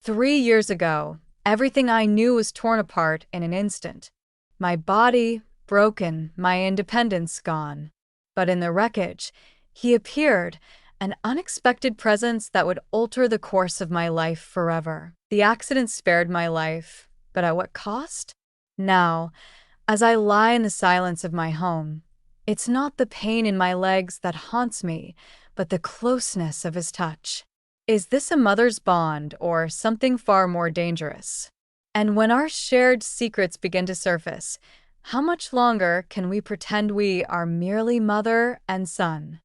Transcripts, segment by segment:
3 years ago, everything I knew was torn apart in an instant. My body broken, my independence gone. But in the wreckage, he appeared, an unexpected presence that would alter the course of my life forever. The accident spared my life, but at what cost? Now, as I lie in the silence of my home, it's not the pain in my legs that haunts me, but the closeness of his touch. Is this a mother's bond or something far more dangerous? And when our shared secrets begin to surface, how much longer can we pretend we are merely mother and son?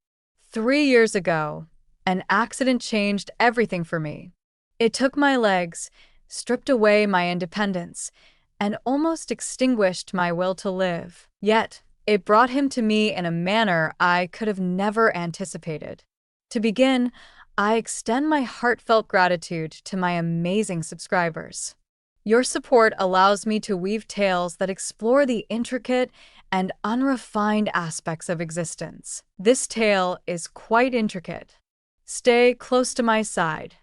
3 years ago, an accident changed everything for me. It took my legs, stripped away my independence, and almost extinguished my will to live. Yet, it brought him to me in a manner I could have never anticipated. To begin, I extend my heartfelt gratitude to my amazing subscribers. Your support allows me to weave tales that explore the intricate and unrefined aspects of existence. This tale is quite intricate. Stay close to my side.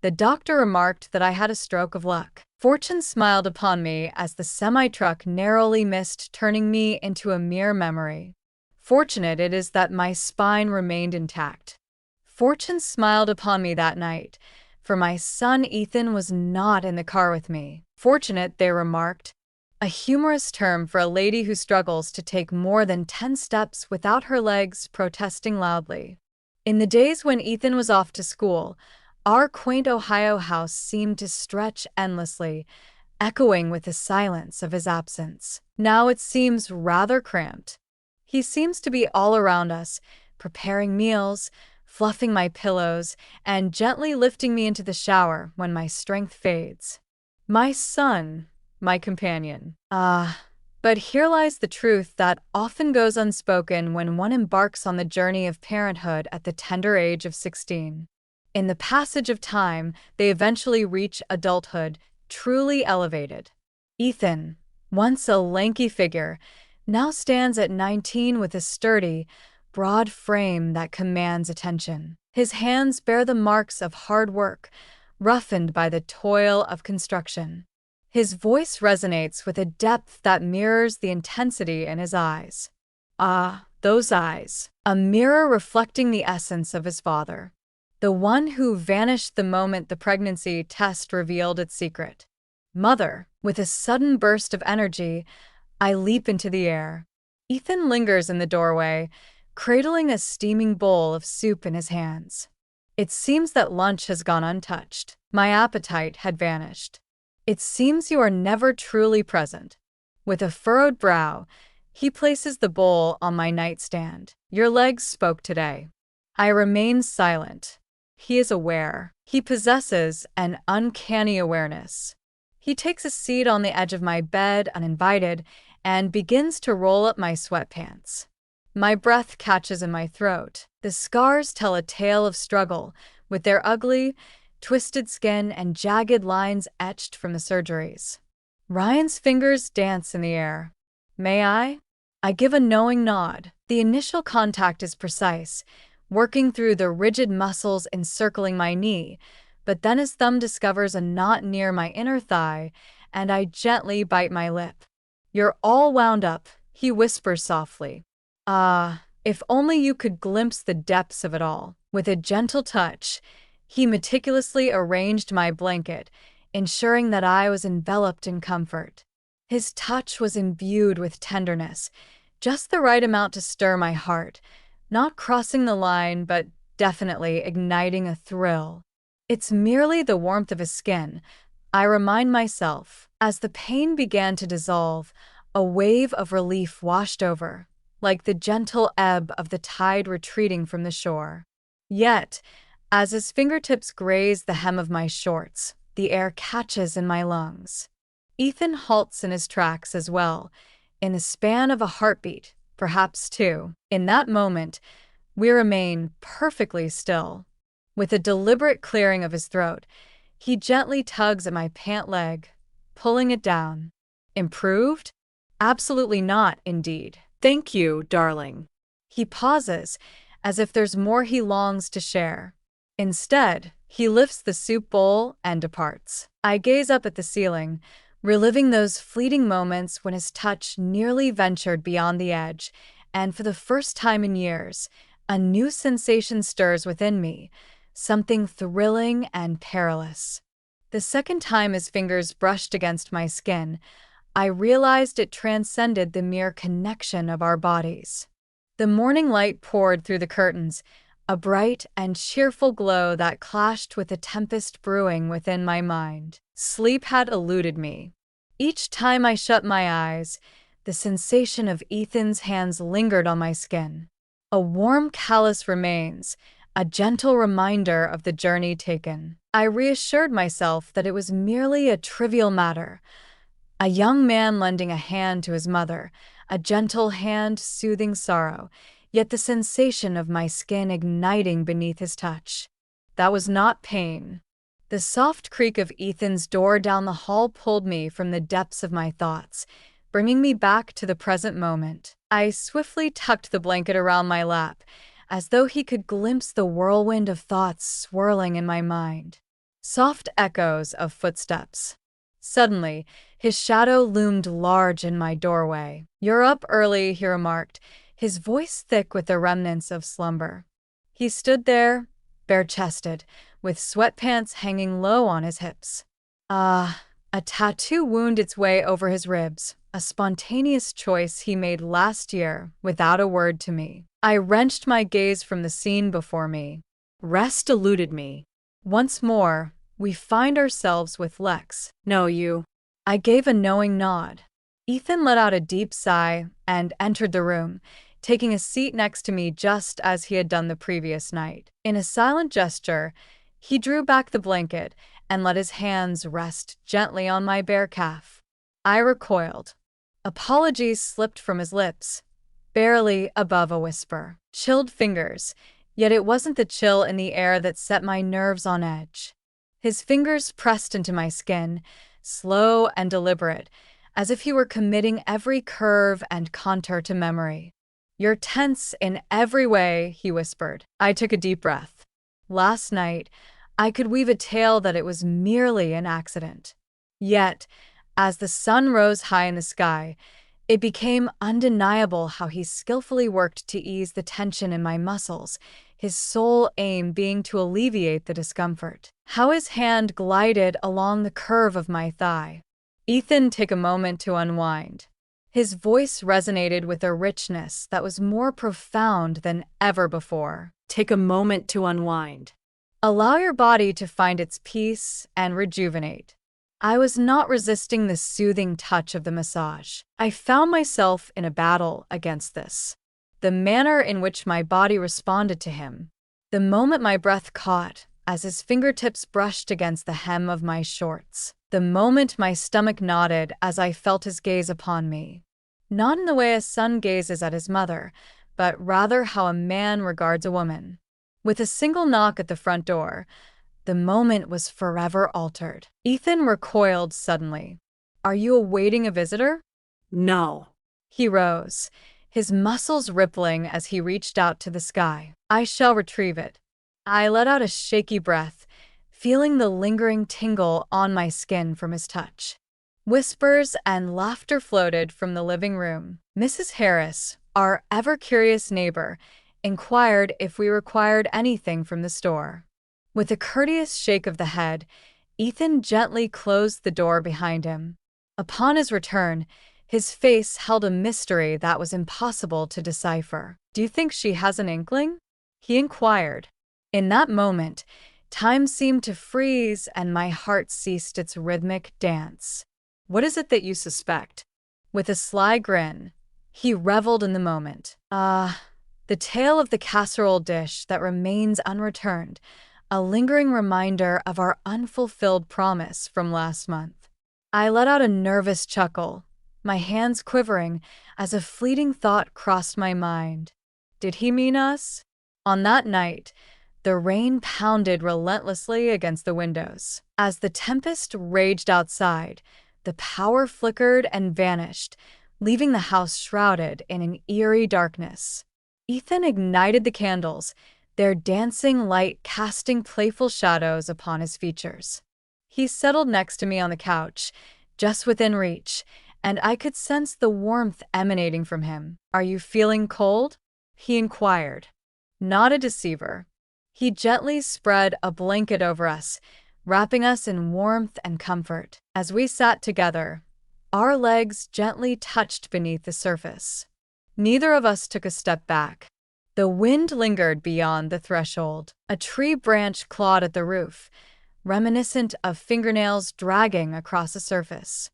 The doctor remarked that I had a stroke of luck. Fortune smiled upon me as the semi-truck narrowly missed turning me into a mere memory. Fortunate it is that my spine remained intact. Fortune smiled upon me that night, for my son Ethan was not in the car with me. Fortunate, they remarked, a humorous term for a lady who struggles to take more than 10 steps without her legs protesting loudly. In the days when Ethan was off to school, our quaint Ohio house seemed to stretch endlessly, echoing with the silence of his absence. Now it seems rather cramped. He seems to be all around us, preparing meals, fluffing my pillows, and gently lifting me into the shower when my strength fades. My son, my companion. But here lies the truth that often goes unspoken when one embarks on the journey of parenthood at the tender age of 16. In the passage of time, they eventually reach adulthood, truly elevated. Ethan, once a lanky figure, now stands at 19 with a sturdy, broad frame that commands attention. His hands bear the marks of hard work, roughened by the toil of construction. His voice resonates with a depth that mirrors the intensity in his eyes. Ah, those eyes, a mirror reflecting the essence of his father. The one who vanished the moment the pregnancy test revealed its secret. Mother, with a sudden burst of energy, I leap into the air. Ethan lingers in the doorway, cradling a steaming bowl of soup in his hands. It seems that lunch has gone untouched. My appetite had vanished. It seems you are never truly present. With a furrowed brow, he places the bowl on my nightstand. Your legs spoke today. I remain silent. He is aware. He possesses an uncanny awareness. He takes a seat on the edge of my bed uninvited and begins to roll up my sweatpants. My breath catches in my throat. The scars tell a tale of struggle, with their ugly, twisted skin and jagged lines etched from the surgeries. Ryan's fingers dance in the air. May I? I give a knowing nod. The initial contact is precise, working through the rigid muscles encircling my knee, but then his thumb discovers a knot near my inner thigh, and I gently bite my lip. You're all wound up, he whispers softly. If only you could glimpse the depths of it all. With a gentle touch, he meticulously arranged my blanket, ensuring that I was enveloped in comfort. His touch was imbued with tenderness, just the right amount to stir my heart, not crossing the line, but definitely igniting a thrill. It's merely the warmth of his skin, I remind myself. As the pain began to dissolve, a wave of relief washed over, like the gentle ebb of the tide retreating from the shore. Yet, as his fingertips graze the hem of my shorts, the air catches in my lungs. Ethan halts in his tracks as well, in the span of a heartbeat, perhaps two. In that moment, we remain perfectly still. With a deliberate clearing of his throat, he gently tugs at my pant leg, pulling it down. Improved? Absolutely not, indeed. Thank you, darling. He pauses, as if there's more he longs to share. Instead, he lifts the soup bowl and departs. I gaze up at the ceiling, reliving those fleeting moments when his touch nearly ventured beyond the edge, and for the first time in years, a new sensation stirs within me, something thrilling and perilous. The second time his fingers brushed against my skin, I realized it transcended the mere connection of our bodies. The morning light poured through the curtains, a bright and cheerful glow that clashed with the tempest brewing within my mind. Sleep had eluded me. Each time I shut my eyes, the sensation of Ethan's hands lingered on my skin. A warm callus remains, a gentle reminder of the journey taken. I reassured myself that it was merely a trivial matter. A young man lending a hand to his mother, a gentle hand soothing sorrow, yet the sensation of my skin igniting beneath his touch. That was not pain. The soft creak of Ethan's door down the hall pulled me from the depths of my thoughts, bringing me back to the present moment. I swiftly tucked the blanket around my lap, as though he could glimpse the whirlwind of thoughts swirling in my mind. Soft echoes of footsteps. Suddenly, his shadow loomed large in my doorway. "You're up early," he remarked, his voice thick with the remnants of slumber. He stood there, bare-chested, with sweatpants hanging low on his hips. A tattoo wound its way over his ribs, a spontaneous choice he made last year without a word to me. I wrenched my gaze from the scene before me. Rest eluded me. Once more, we find ourselves with Lex. "No, you." I gave a knowing nod. Ethan let out a deep sigh and entered the room, taking a seat next to me just as he had done the previous night. In a silent gesture, he drew back the blanket and let his hands rest gently on my bare calf. I recoiled. Apologies slipped from his lips, barely above a whisper. Chilled fingers, yet it wasn't the chill in the air that set my nerves on edge. His fingers pressed into my skin, slow and deliberate, as if he were committing every curve and contour to memory. "You're tense in every way," he whispered. I took a deep breath. Last night, I could weave a tale that it was merely an accident. Yet, as the sun rose high in the sky, it became undeniable how he skillfully worked to ease the tension in my muscles, his sole aim being to alleviate the discomfort. How his hand glided along the curve of my thigh. "Ethan, take a moment to unwind." His voice resonated with a richness that was more profound than ever before. "Take a moment to unwind. Allow your body to find its peace and rejuvenate." I was not resisting the soothing touch of the massage. I found myself in a battle against this. The manner in which my body responded to him. The moment my breath caught, as his fingertips brushed against the hem of my shorts. The moment my stomach nodded as I felt his gaze upon me. Not in the way a son gazes at his mother, but rather how a man regards a woman. With a single knock at the front door, the moment was forever altered. Ethan recoiled suddenly. "Are you awaiting a visitor?" "No." He rose, his muscles rippling as he reached out to the sky. "I shall retrieve it." I let out a shaky breath, feeling the lingering tingle on my skin from his touch. Whispers and laughter floated from the living room. Mrs. Harris, our ever-curious neighbor, inquired if we required anything from the store. With a courteous shake of the head, Ethan gently closed the door behind him. Upon his return, his face held a mystery that was impossible to decipher. "Do you think she has an inkling?" he inquired. In that moment, time seemed to freeze and my heart ceased its rhythmic dance. "What is it that you suspect?" With a sly grin, he reveled in the moment. The tale of the casserole dish that remains unreturned, a lingering reminder of our unfulfilled promise from last month. I let out a nervous chuckle, my hands quivering as a fleeting thought crossed my mind. Did he mean us? On that night, the rain pounded relentlessly against the windows. As the tempest raged outside, the power flickered and vanished, leaving the house shrouded in an eerie darkness. Ethan ignited the candles, their dancing light casting playful shadows upon his features. He settled next to me on the couch, just within reach, and I could sense the warmth emanating from him. "Are you feeling cold?" he inquired. Not a deceiver. He gently spread a blanket over us, wrapping us in warmth and comfort. As we sat together, our legs gently touched beneath the surface. Neither of us took a step back. The wind lingered beyond the threshold. A tree branch clawed at the roof, reminiscent of fingernails dragging across the surface.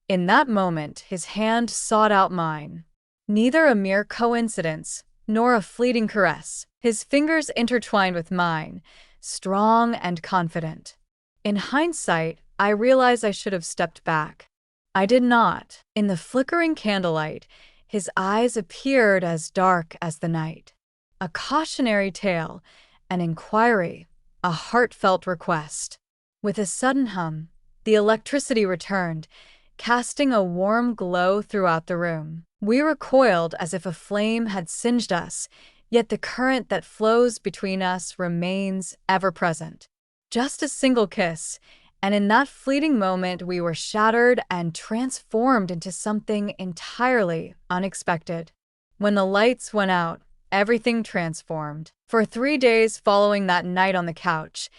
In that moment, his hand sought out mine. Neither a mere coincidence, nor a fleeting caress. His fingers intertwined with mine, strong and confident. In hindsight, I realized I should have stepped back. I did not. In the flickering candlelight, his eyes appeared as dark as the night. A cautionary tale, an inquiry, a heartfelt request. With a sudden hum, the electricity returned, casting a warm glow throughout the room. We recoiled as if a flame had singed us, yet the current that flows between us remains ever present. Just a single kiss, and in that fleeting moment we were shattered and transformed into something entirely unexpected. When the lights went out, everything transformed. For 3 days following that night on the couch,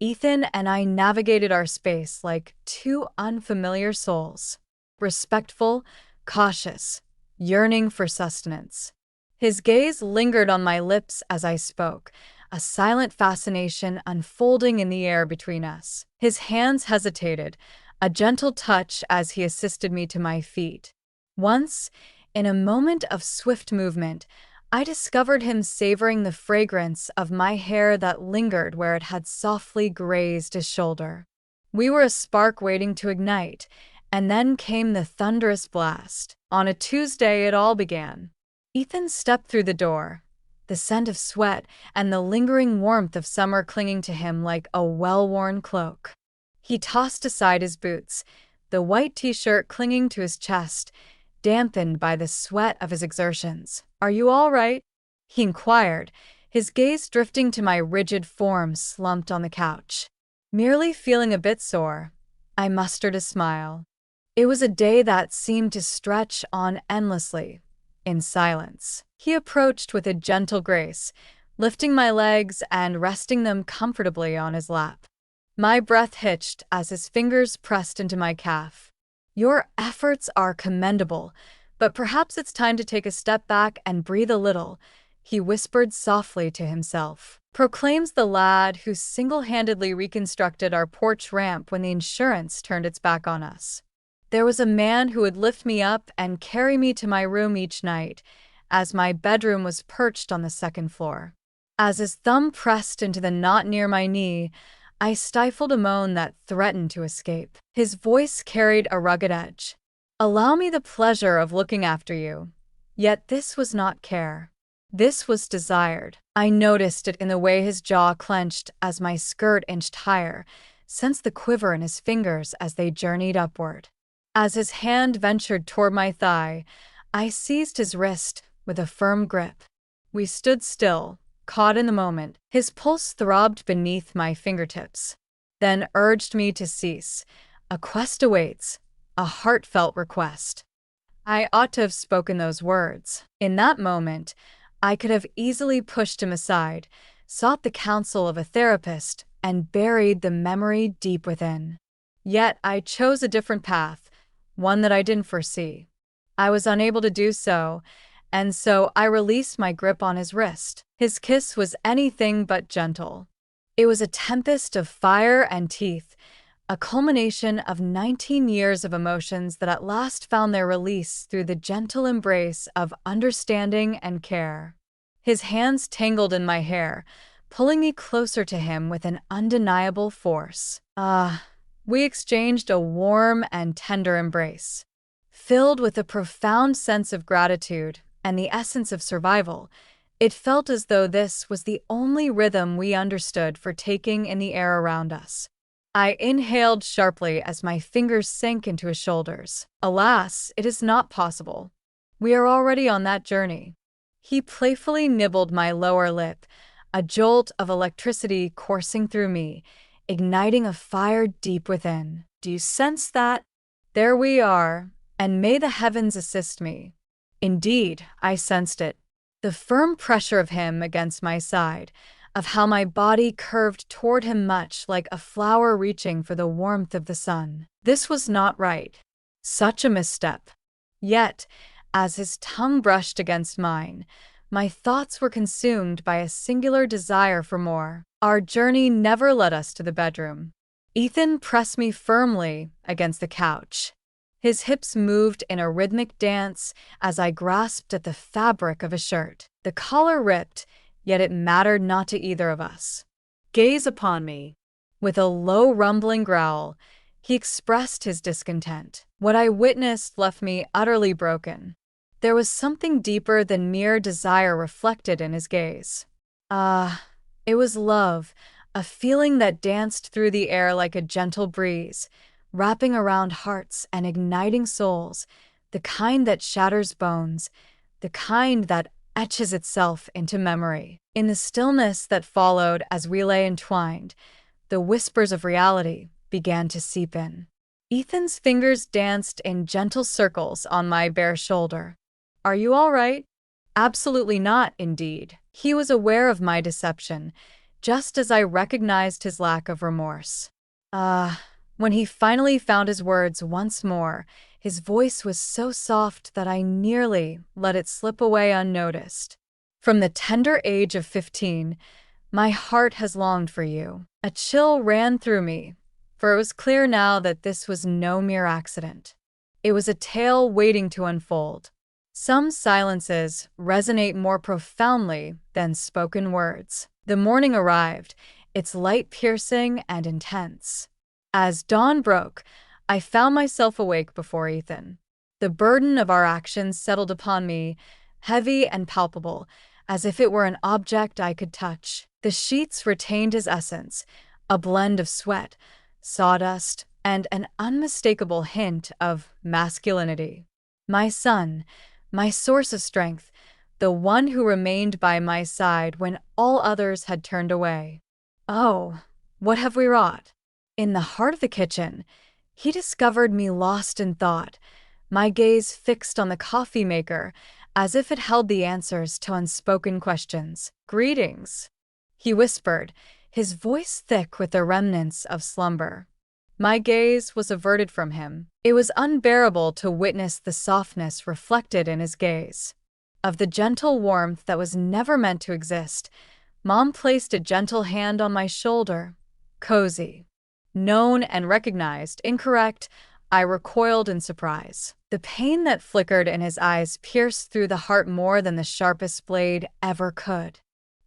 Ethan and I navigated our space like two unfamiliar souls. Respectful, cautious, yearning for sustenance. His gaze lingered on my lips as I spoke, a silent fascination unfolding in the air between us. His hands hesitated, a gentle touch as he assisted me to my feet. Once, in a moment of swift movement, I discovered him savoring the fragrance of my hair that lingered where it had softly grazed his shoulder. We were a spark waiting to ignite, and then came the thunderous blast. On a Tuesday, it all began. Ethan stepped through the door, the scent of sweat and the lingering warmth of summer clinging to him like a well-worn cloak. He tossed aside his boots, the white t-shirt clinging to his chest, dampened by the sweat of his exertions. "Are you all right?" he inquired, his gaze drifting to my rigid form slumped on the couch. Merely feeling a bit sore, I mustered a smile. It was a day that seemed to stretch on endlessly, in silence. He approached with a gentle grace, lifting my legs and resting them comfortably on his lap. My breath hitched as his fingers pressed into my calf. "Your efforts are commendable, but perhaps it's time to take a step back and breathe a little," he whispered softly to himself. Proclaims the lad who single-handedly reconstructed our porch ramp when the insurance turned its back on us. There was a man who would lift me up and carry me to my room each night, as my bedroom was perched on the second floor. As his thumb pressed into the knot near my knee, I stifled a moan that threatened to escape. His voice carried a rugged edge. "Allow me the pleasure of looking after you." Yet this was not care. This was desired. I noticed it in the way his jaw clenched as my skirt inched higher, sensed the quiver in his fingers as they journeyed upward. As his hand ventured toward my thigh, I seized his wrist with a firm grip. We stood still, caught in the moment. His pulse throbbed beneath my fingertips, then urged me to cease. "A quest awaits, a heartfelt request." I ought to have spoken those words. In that moment, I could have easily pushed him aside, sought the counsel of a therapist, and buried the memory deep within. Yet I chose a different path, one that I didn't foresee. I was unable to do so, and so I released my grip on his wrist. His kiss was anything but gentle. It was a tempest of fire and teeth, a culmination of 19 years of emotions that at last found their release through the gentle embrace of understanding and care. His hands tangled in my hair, pulling me closer to him with an undeniable force. We exchanged a warm and tender embrace. Filled with a profound sense of gratitude and the essence of survival, it felt as though this was the only rhythm we understood for taking in the air around us. I inhaled sharply as my fingers sank into his shoulders. Alas, it is not possible. We are already on that journey. He playfully nibbled my lower lip, a jolt of electricity coursing through me, igniting a fire deep within. Do you sense that? There we are, and may the heavens assist me. Indeed, I sensed it. The firm pressure of him against my side, of how my body curved toward him much like a flower reaching for the warmth of the sun. This was not right. Such a misstep. Yet, as his tongue brushed against mine, my thoughts were consumed by a singular desire for more. Our journey never led us to the bedroom. Ethan pressed me firmly against the couch. His hips moved in a rhythmic dance as I grasped at the fabric of his shirt. The collar ripped, yet it mattered not to either of us. Gaze upon me. With a low rumbling growl, he expressed his discontent. What I witnessed left me utterly broken. There was something deeper than mere desire reflected in his gaze. It was love, a feeling that danced through the air like a gentle breeze, wrapping around hearts and igniting souls, the kind that shatters bones, the kind that etches itself into memory. In the stillness that followed as we lay entwined, the whispers of reality began to seep in. Ethan's fingers danced in gentle circles on my bare shoulder. Are you all right? Absolutely not, indeed. He was aware of my deception, just as I recognized his lack of remorse. When he finally found his words once more, his voice was so soft that I nearly let it slip away unnoticed. From the tender age of 15, my heart has longed for you. A chill ran through me, for it was clear now that this was no mere accident. It was a tale waiting to unfold. Some silences resonate more profoundly than spoken words. The morning arrived, its light piercing and intense. As dawn broke, I found myself awake before Ethan. The burden of our actions settled upon me, heavy and palpable, as if it were an object I could touch. The sheets retained his essence, a blend of sweat, sawdust, and an unmistakable hint of masculinity. My son, my source of strength, the one who remained by my side when all others had turned away. Oh, what have we wrought? In the heart of the kitchen, he discovered me lost in thought, my gaze fixed on the coffee maker, as if it held the answers to unspoken questions. Greetings, he whispered, his voice thick with the remnants of slumber. My gaze was averted from him. It was unbearable to witness the softness reflected in his gaze. Of the gentle warmth that was never meant to exist, Mom placed a gentle hand on my shoulder. Cozy. Known and recognized incorrect, I recoiled in surprise. The pain that flickered in his eyes pierced through the heart more than the sharpest blade ever could.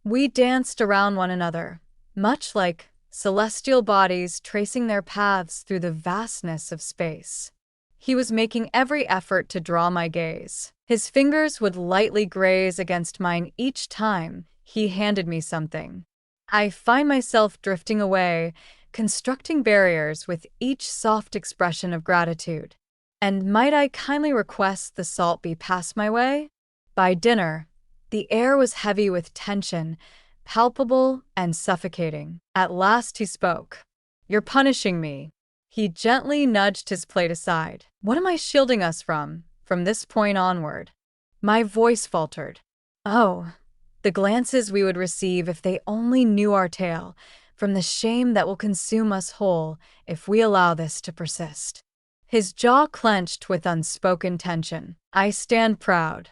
We danced around one another, much like celestial bodies tracing their paths through the vastness of space. He was making every effort to draw my gaze. His fingers would lightly graze against mine each time he handed me something. I find myself drifting away, constructing barriers with each soft expression of gratitude. And might I kindly request the salt be passed my way? By dinner, the air was heavy with tension, palpable and suffocating. At last he spoke. You're punishing me. He gently nudged his plate aside. What am I shielding us from this point onward? My voice faltered. Oh, the glances we would receive if they only knew our tale, from the shame that will consume us whole if we allow this to persist. His jaw clenched with unspoken tension. I stand proud.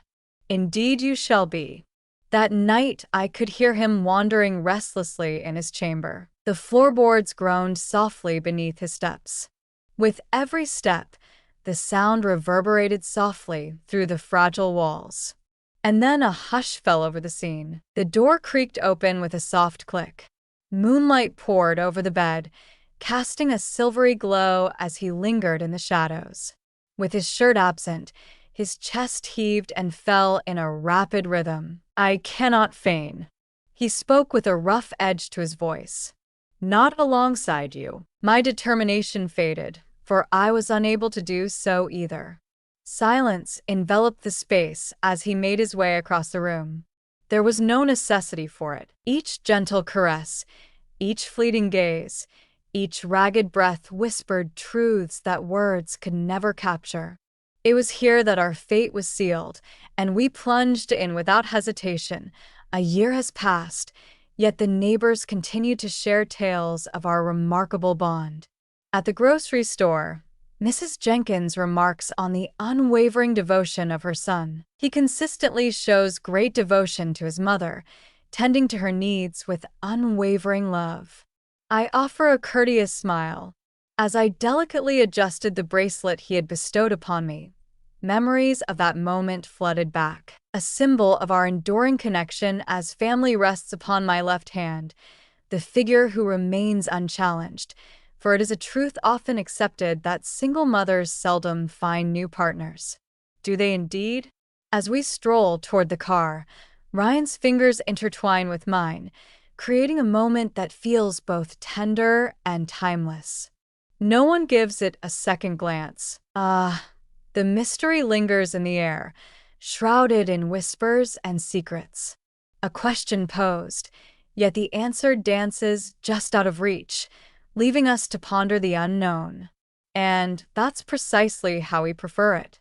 Indeed you shall be. That night I could hear him wandering restlessly in his chamber. The floorboards groaned softly beneath his steps. With every step, the sound reverberated softly through the fragile walls. And then a hush fell over the scene. The door creaked open with a soft click. Moonlight poured over the bed, casting a silvery glow as he lingered in the shadows. With his shirt absent, his chest heaved and fell in a rapid rhythm. I cannot feign. He spoke with a rough edge to his voice. Not alongside you. My determination faded, for I was unable to do so either. Silence enveloped the space as he made his way across the room. There was no necessity for it. Each gentle caress, each fleeting gaze, each ragged breath whispered truths that words could never capture. It was here that our fate was sealed, and we plunged in without hesitation. A year has passed, yet the neighbors continue to share tales of our remarkable bond. At the grocery store, Mrs. Jenkins remarks on the unwavering devotion of her son. He consistently shows great devotion to his mother, tending to her needs with unwavering love. I offer a courteous smile as I delicately adjusted the bracelet he had bestowed upon me. Memories of that moment flooded back, a symbol of our enduring connection as family rests upon my left hand, the figure who remains unchallenged, for it is a truth often accepted that single mothers seldom find new partners. Do they indeed? As we stroll toward the car, Ryan's fingers intertwine with mine, creating a moment that feels both tender and timeless. No one gives it a second glance. The mystery lingers in the air, shrouded in whispers and secrets. A question posed, yet the answer dances just out of reach, leaving us to ponder the unknown. And that's precisely how we prefer it.